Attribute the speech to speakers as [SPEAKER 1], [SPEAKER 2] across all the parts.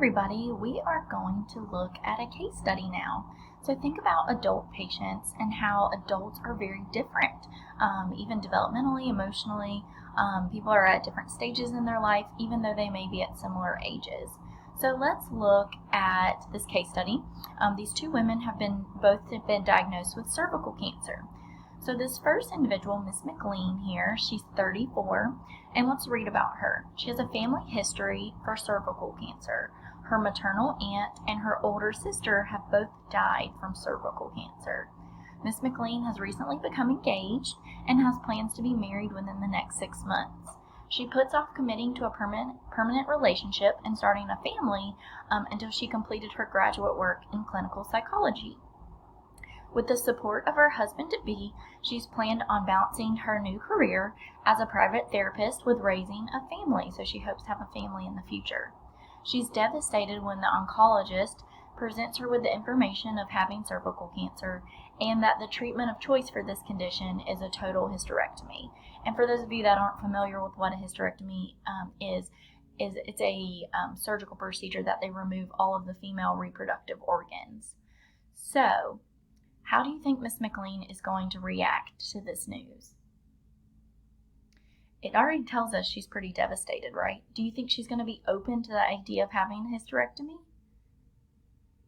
[SPEAKER 1] everybody, we are going to look at a case study now. So think about adult patients and how adults are very different, even developmentally, emotionally. People are at different stages in their life, even though they may be at similar ages. So let's look at this case study. These two women have both been diagnosed with cervical cancer. So this first individual, Miss McLean here, she's 34, and let's read about her. She has a family history for cervical cancer. Her maternal aunt and her older sister have both died from cervical cancer. Miss McLean has recently become engaged and has plans to be married within the next 6 months. She puts off committing to a permanent relationship and starting a family until she completed her graduate work in clinical psychology. With the support of her husband-to-be, she's planned on balancing her new career as a private therapist with raising a family, so she hopes to have a family in the future. She's devastated when the oncologist presents her with the information of having cervical cancer and that the treatment of choice for this condition is a total hysterectomy. And for those of you that aren't familiar with what a hysterectomy is it's a surgical procedure that they remove all of the female reproductive organs. So, how do you think Miss McLean is going to react to this news? It already tells us she's pretty devastated, right? Do you think she's going to be open to the idea of having a hysterectomy?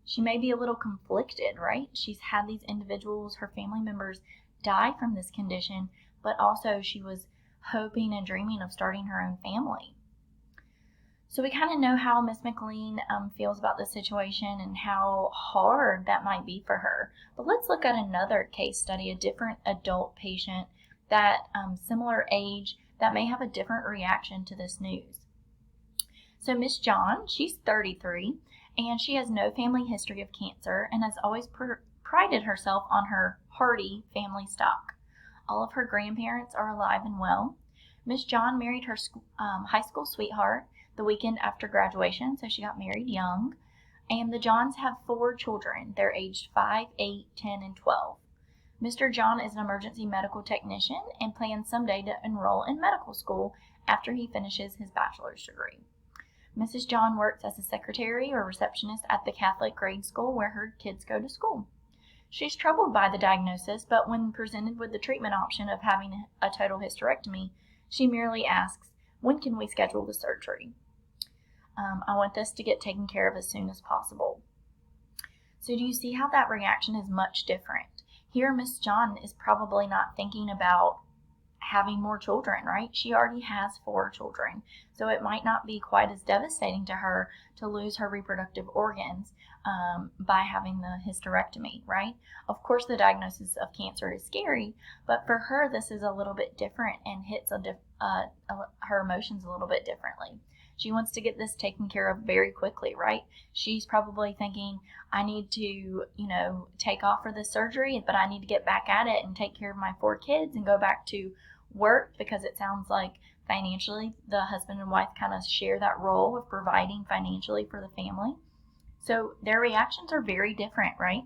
[SPEAKER 1] She may be a little conflicted, right? She's had these individuals, her family members, die from this condition, but also she was hoping and dreaming of starting her own family. So we kind of know how Miss McLean feels about the situation and how hard that might be for her. But let's look at another case study, a different adult patient that similar age that may have a different reaction to this news. So Miss John, she's 33, and she has no family history of cancer and has always prided herself on her hearty family stock. All of her grandparents are alive and well. Miss John married her high school sweetheart the weekend after graduation, so she got married young. And the Johns have 4 children. They're aged 5, 8, 10, and 12. Mr. John is an emergency medical technician and plans someday to enroll in medical school after he finishes his bachelor's degree. Mrs. John works as a secretary or receptionist at the Catholic grade school where her kids go to school. She's troubled by the diagnosis, but when presented with the treatment option of having a total hysterectomy, she merely asks, "When can we schedule the surgery?" I want this to get taken care of as soon as possible. So do you see how that reaction is much different? Here, Miss John is probably not thinking about having more children, right? She already has 4 children. So it might not be quite as devastating to her to lose her reproductive organs by having the hysterectomy, right? Of course, the diagnosis of cancer is scary, but for her, this is a little bit different and hits her emotions a little bit differently. She wants to get this taken care of very quickly, right? She's probably thinking, I need to, take off for this surgery, but I need to get back at it and take care of my 4 kids and go back to work, because it sounds like financially the husband and wife kind of share that role of providing financially for the family. So their reactions are very different, right?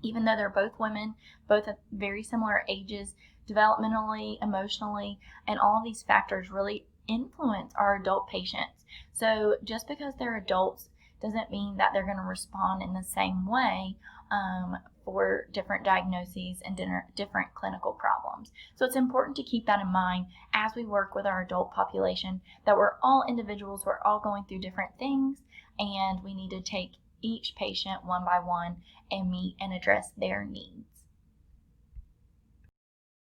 [SPEAKER 1] Even though they're both women, both at very similar ages, developmentally, emotionally, and all of these factors really influence our adult patients. So just because they're adults doesn't mean that they're going to respond in the same way for different diagnoses and different clinical problems. So it's important to keep that in mind as we work with our adult population, that we're all individuals, we're all going through different things, and we need to take each patient one by one and meet and address their needs.